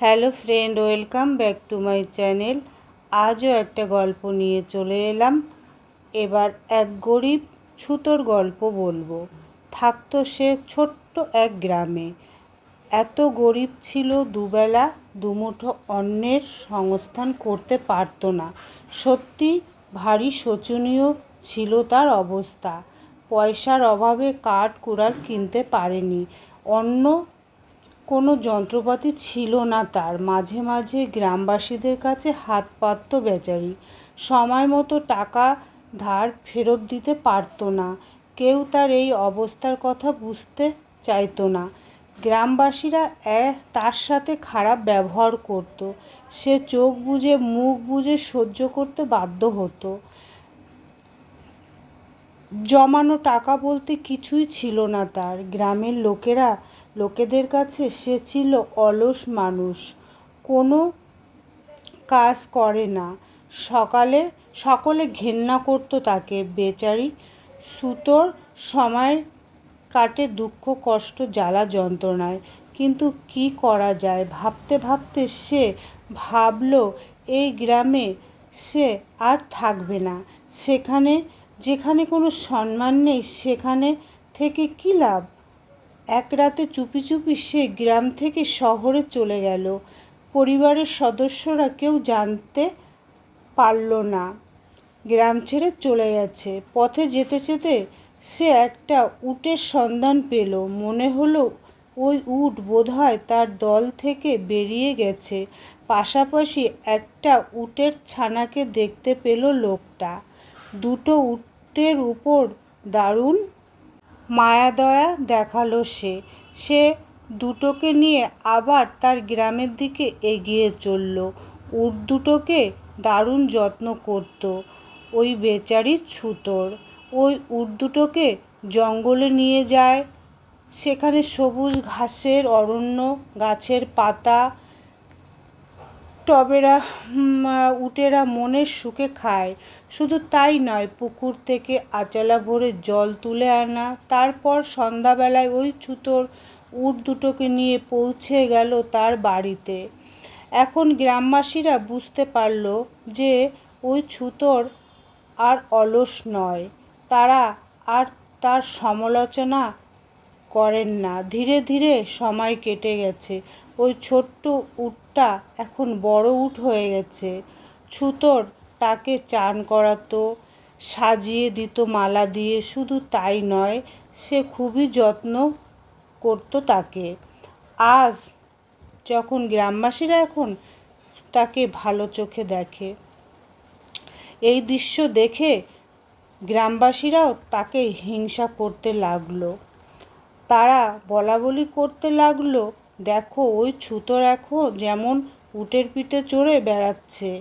Hello friend, welcome back to my channel. আজও একটা গল্প নিয়ে চলে এলাম। এবার এক গরিব ছুতোর গল্প বলবো। থাকতো সে ছোট্ট এক গ্রামে। এত গরিব ছিল, দুবেলা দুমুঠো অন্নের সংস্থান করতে পারতো না। সত্যি ভারী শোচনীয় ছিল তার অবস্থা। পয়সার অভাবে কাঠ কুড়াল কিনতে পারেনি, অন্য কোনো যন্ত্রপাতি ছিল না তার। মাঝে মাঝে গ্রামবাসীদের কাছে হাত পাতত বেচারি। সময় মতো টাকা ধার ফেরত দিতে পারতো না। কেউ তার এই অবস্থার কথা বুঝতে চাইতো না। গ্রামবাসীরা তার সাথে খারাপ ব্যবহার করত। সে চোখ বুজে মুখ বুজে সহ্য করতে বাধ্য হতো। জমানো টাকা বলতে কিছুই ছিল না তার। গ্রামের লোকেদের কাছে সে ছিল অলস মানুষ, কোনো কাজ করে না। সকলে ঘেন্না করতো তাকে। বেচারি ছুতোর সময় কাটে দুঃখ, কষ্ট, জ্বালা, যন্ত্রণায়। কিন্তু কি করা যায়? ভাবতে ভাবতে সে ভাবল, এই গ্রামে সে আর থাকবে না। যেখানে কোনো সম্মান নেই, সেখানে থেকে কী লাভ? এক রাতে চুপি চুপি সে গ্রাম থেকে শহরে চলে গেল। পরিবারের সদস্যরা কেউ জানতে পারল না গ্রাম ছেড়ে চলে গেছে। পথে যেতে যেতে সে একটা উটের সন্ধান পেল। মনে হলো ওই উট বোধহয় তার দল থেকে বেরিয়ে গেছে। পাশাপাশি একটা উটের ছানাকে দেখতে পেল লোকটা। দুটো উটের উপর দারুণ মায়াদয়া দেখালো সে দুটোকে নিয়ে আবার তার গ্রামের দিকে এগিয়ে চলল। উট দুটোকে দারুণ যত্ন করত ওই বেচারি ছুতোর। ওই উট দুটোকে জঙ্গলে নিয়ে যায়। সেখানে সবুজ ঘাসের অরণ্য, গাছের পাতা টবেরা উটেরা মনের সুখে খায়। শুধু তাই নয়, পুকুর থেকে আঁচলা ভরে জল তুলে আনা। তারপর সন্ধ্যাবেলায় ওই ছুতোর উট দুটোকে নিয়ে পৌঁছে গেল তার বাড়িতে। এখন গ্রামবাসীরা বুঝতে পারল যে ওই ছুতোর আর অলস নয়। তারা আর তার সমালোচনা করেন না। ধীরে ধীরে সময় কেটে গেছে। ওই ছোট্ট উটটা এখন বড় উট হয়ে গেছে। ছুতোর তাকে চান করাতো, সাজিয়ে দিত মালা দিয়ে। শুধু তাই নয়, সে খুবই যত্ন করতো তাকে। আজ যখন গ্রামবাসীরা এখন তাকে ভালো চোখে দেখে, এই দৃশ্য দেখে গ্রামবাসীরাও তাকে হিংসা করতে লাগলো। তারা বলাবলি করতে লাগলো, দেখো ওই ছুতোর এখন যেমন উটের পিঠে চড়ে বেড়াচ্ছে।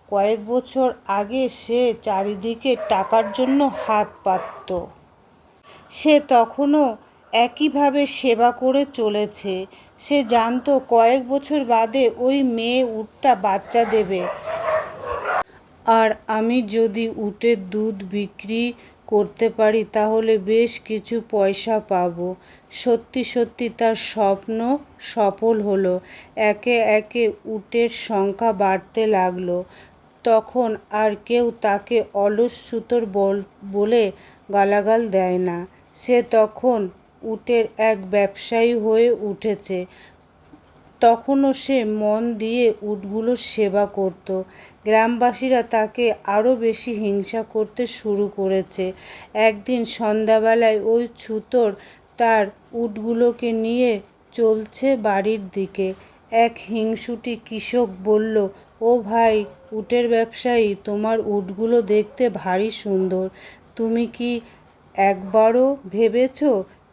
কয়েক বছর আগে সে চারিদিকে টাকার জন্য হাত পাতত। সে তখনও একইভাবে সেবা করে চলেছে। সে জানতো কয়েক বছর বাদে ওই মেয়ে উটটা বাচ্চা দেবে। আর আমি যদি উটের দুধ বিক্রি করতে পারি তাহলে বেশ কিছু পয়সা পাবো। সত্যি সত্যি তার স্বপ্ন সফল হলো। একে একে উটের সংখ্যা বাড়তে লাগলো। তখন আর কেউ তাকে অলস ছুতোর বলে গালাগাল দেয় না। সে তখন উটের এক ব্যবসায়ী হয়ে উঠেছে। তখনও সে মন দিয়ে উটগুলোর সেবা করত। গ্রামবাসীরা তাকে আরও বেশি হিংসা করতে শুরু করেছে। একদিন সন্ধ্যাবেলায় ওই ছুতোর তার উটগুলোকে নিয়ে চলছে বাড়ির দিকে। এক হিংসুটে কৃষক বলল, ও ভাই উটের ব্যবসায়ী, তোমার উটগুলো দেখতে ভারী সুন্দর। তুমি কি একবারও ভেবেছ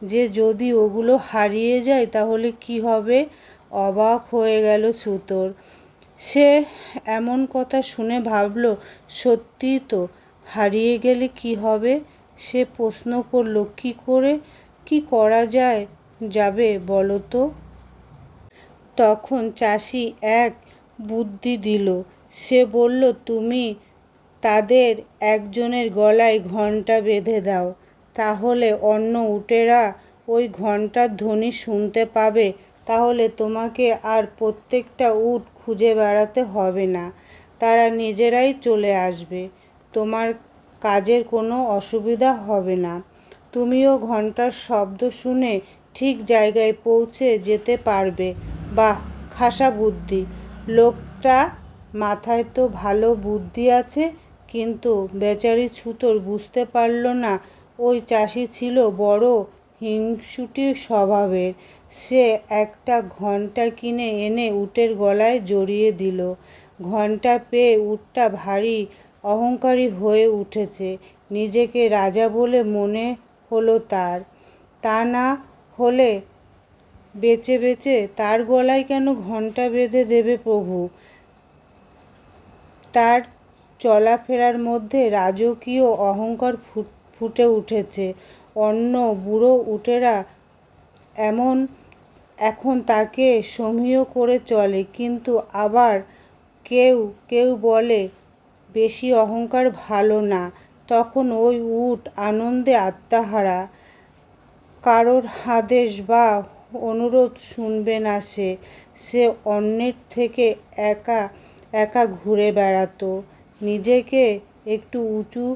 যে যদি ওগুলো হারিয়ে যায় তাহলে কি হবে? অবাক হয়ে গেল ছুতোর। সে এমন কথা শুনে ভাবল, সত্যিই তো, হারিয়ে গেলে কি হবে? সে প্রশ্ন করল, কি করা যাবে বলো তো? তখন চাষি এক বুদ্ধি দিল। সে বলল, তুমি তাদের একজনের গলায় ঘণ্টা বেঁধে দাও, তাহলে অন্য উটেরা ওই ঘণ্টার ধ্বনি শুনতে পাবে। তাহলে তোমাকে আর প্রত্যেকটা উট খুঁজে বেড়াতে হবে না, তারা নিজেরাই চলে আসবে। তোমার কাজের কোনো অসুবিধা হবে না। তুমিও ঘন্টার শব্দ শুনে ঠিক জায়গায় পৌঁছে যেতে পারবে। বাহ, খাসা বুদ্ধি। লোকটা মাথায় তো ভালো বুদ্ধি আছে, কিন্তু বেচারি ছুতোর বুঝতে পারল না ওই চাষি ছিল বড় হিংসুটে স্বভাবের। সে একটা ঘণ্টা কিনে এনে উটের গলায় জড়িয়ে দিল। ঘণ্টা পেয়ে উটটা ভারী অহংকারী হয়ে উঠেছে। নিজেকে রাজা বলে মনে হলো তার। তা না হলে বেচে বেচে তার গলায় কেন ঘণ্টা বেঁধে দেবে প্রভু? তার চলাফেরার মধ্যে রাজকীয় অহংকার ফুটে উঠেছে। অন্য বুড়ো উটেরা এখন তাকে সমীহ করে চলে, কিন্তু আবার কেউ কেউ বলে বেশি অহংকার ভালো না। তখন ওই উট আনন্দে আত্মহারা। কারোর আদেশ বা অনুরোধ শুনবে না সে। সে অন্যের থেকে একা একা ঘুরে বেড়াতো। নিজেকে একটু উঁচু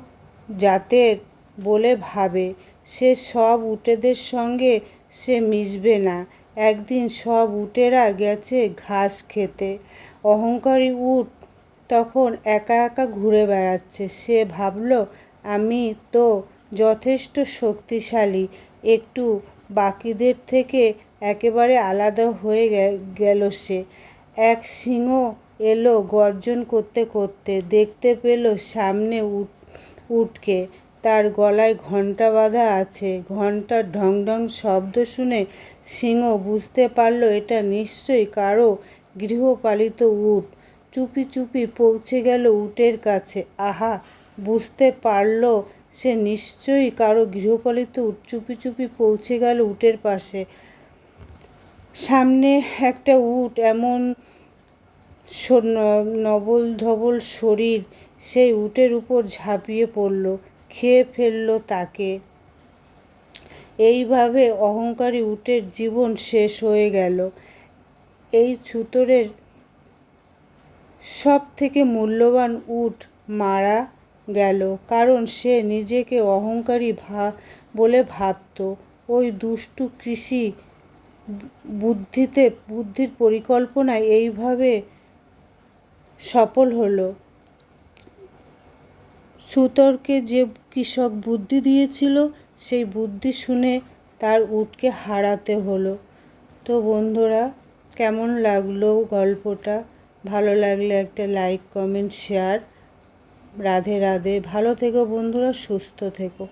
জাতের বলে ভাবে। সে সব উটেদের সঙ্গে সে মিশবে না। একদিন সব উটেরা গেছে ঘাস খেতে। অহংকারী উট তখন একা একা ঘুরে বেড়াচ্ছে। সে ভাবল, আমি তো যথেষ্ট শক্তিশালী, একটু বাকিদের থেকে একেবারে আলাদা হয়ে গেল সে। এক সিংহ এলো গর্জন করতে করতে। দেখতে পেল সামনে উটকে, তার গলায় ঘণ্টা বাঁধা আছে। ঘণ্টার ঢং ঢং শব্দ শুনে সিংহ বুঝতে পারল এটা নিশ্চয়ই কারো গৃহপালিত উট। চুপি চুপি পৌঁছে গেল উটের কাছে। আহা, বুঝতে পারল সে নিশ্চয়ই কারো গৃহপালিত উট। চুপি চুপি পৌঁছে গেল উটের পাশে। সামনে একটা উট, এমন নবল ধবল শরীর, সেই উটের উপর ঝাঁপিয়ে পড়ল, খেয়ে ফেলল তাকে। এইভাবে অহংকারী উটের জীবন শেষ হয়ে গেল। এই ছুতোরের সব থেকে মূল্যবান উট মারা গেল, কারণ সে নিজেকে অহংকারী বলে ভাবত। ওই দুষ্টু কৃষি বুদ্ধির পরিকল্পনা এইভাবে সফল হলো। ছুতোরকে যে কৃষক বুদ্ধি দিয়েছিল, সেই বুদ্ধি শুনে তার উটকে হারাতে হলো। তো বন্ধুরা, কেমন লাগলো গল্পটা? ভালো লাগলে একটা like, comment, share. Radhe Radhe. ভালো থেকো বন্ধুরা, সুস্থ থেকো।